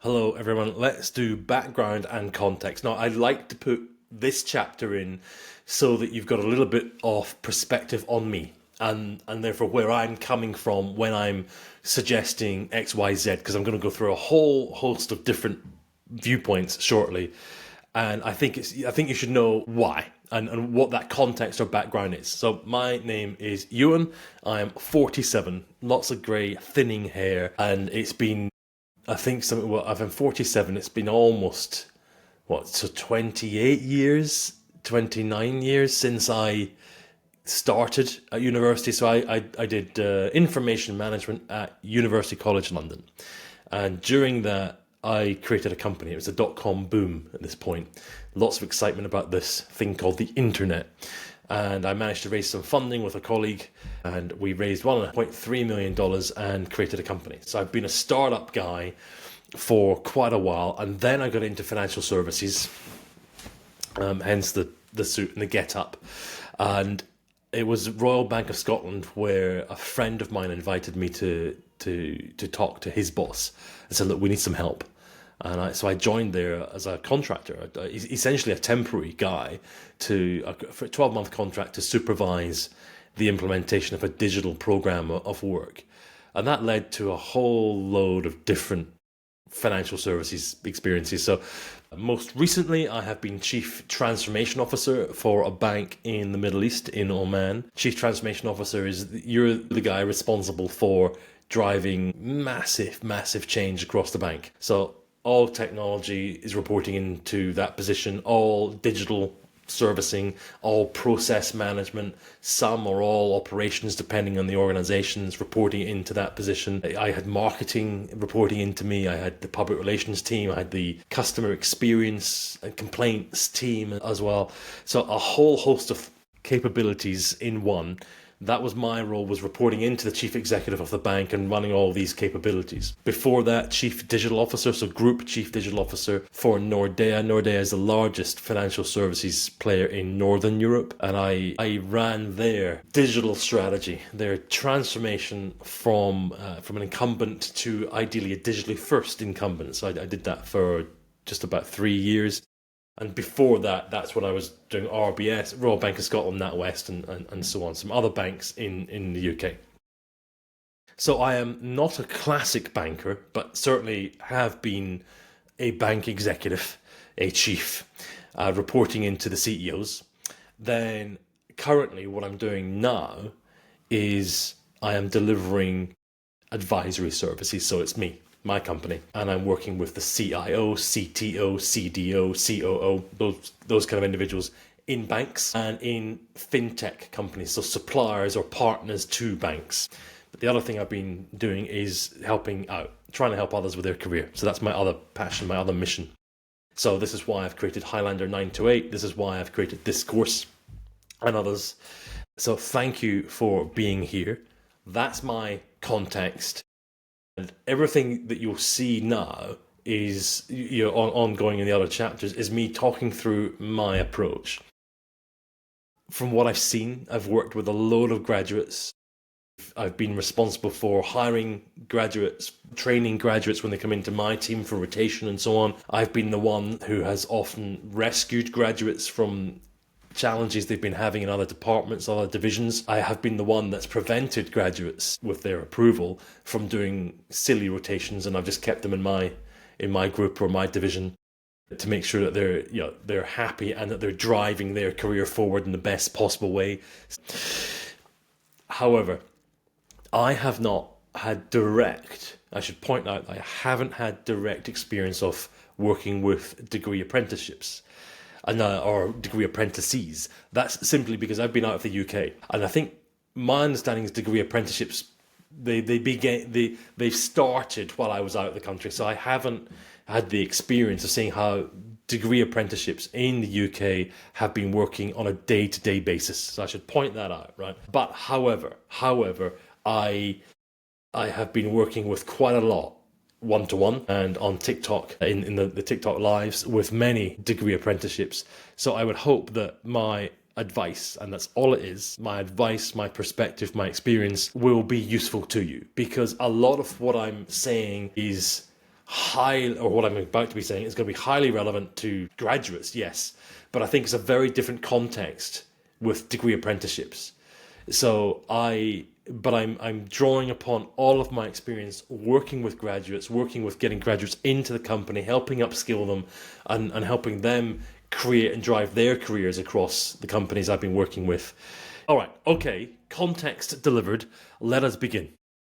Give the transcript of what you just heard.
Hello, everyone. Let's do background and context. Now, I'd like to put this chapter in so that you've got a little bit of perspective on me and therefore where I'm coming from when I'm suggesting X, Y, Z, because I'm going to go through a whole host of different viewpoints shortly. And I think you should know why and what that context or background is. So my name is Ewan. I'm 47, lots of grey, thinning hair, and it's been I think something. Well, I'm 47. It's been almost what, so 28 years, 29 years since I started at university. So I did information management at University College London, and during that I created a company. It was a dot-com boom at this point. Lots of excitement about this thing called the internet. And I managed to raise some funding with a colleague, and we raised $1.3 million and created a company. So I've been a startup guy for quite a while, and then I got into financial services, hence the suit and the get up. And it was Royal Bank of Scotland where a friend of mine invited me to talk to his boss and said, "Look, we need some help." And so I joined there as a contractor, essentially a temporary guy, for a 12-month contract to supervise the implementation of a digital program of work. And that led to a whole load of different financial services experiences. So most recently, I have been Chief Transformation Officer for a bank in the Middle East, in Oman. Chief Transformation Officer you're the guy responsible for driving massive change across the bank. So all technology is reporting into that position, all digital servicing, all process management, some or all operations, depending on the organizations, reporting into that position. I had marketing reporting into me. I had the public relations team. I had the customer experience and complaints team as well. So a whole host of capabilities in one. That was my role, was reporting into the chief executive of the bank and running all these capabilities. Before that, chief digital officer, so group chief digital officer for Nordea. Nordea is the largest financial services player in Northern Europe, and I ran their digital strategy, their transformation from an incumbent to ideally a digitally first incumbent. So I did that for just about 3 years. And before that, that's when I was doing RBS, Royal Bank of Scotland, NatWest, and so on, some other banks in the UK. So I am not a classic banker, but certainly have been a bank executive, a chief, reporting into the CEOs. Then currently what I'm doing now is I am delivering advisory services. So it's me, my company, and I'm working with the CIO, CTO, CDO, COO, those kind of individuals in banks and in fintech companies, so suppliers or partners to banks. But the other thing I've been doing is helping out, trying to help others with their career. So that's my other passion, my other mission. So this is why I've created Highlander 928. This is why I've created this course and others. So thank you for being here. That's my context. And everything that you'll see now is, ongoing in the other chapters, is me talking through my approach. From what I've seen, I've worked with a load of graduates. I've been responsible for hiring graduates, training graduates when they come into my team for rotation and so on. I've been the one who has often rescued graduates from challenges they've been having in other departments, other divisions. I have been the one that's prevented graduates, with their approval, from doing silly rotations, and I've just kept them in my group or my division to make sure that they're happy and that they're driving their career forward in the best possible way. However, I have not had I should point out, I haven't had direct experience of working with degree apprenticeships or degree apprentices. That's simply because I've been out of the UK, and I think my understanding is degree apprenticeships they've started while I was out of the country, so I haven't had the experience of seeing how degree apprenticeships in the UK have been working on a day-to-day basis. So I should point that out, right? But however, I have been working with quite a lot one-to-one and on TikTok, in the TikTok lives, with many degree apprenticeships. So I would hope that my advice, and that's all it is, my advice, my perspective, my experience, will be useful to you, because a lot of what I'm saying is what I'm about to be saying is going to be highly relevant to graduates, yes, but I think it's a very different context with degree apprenticeships. But I'm drawing upon all of my experience working with graduates, working with getting graduates into the company, helping upskill them, and helping them create and drive their careers across the companies I've been working with. All right, okay, context delivered. Let us begin.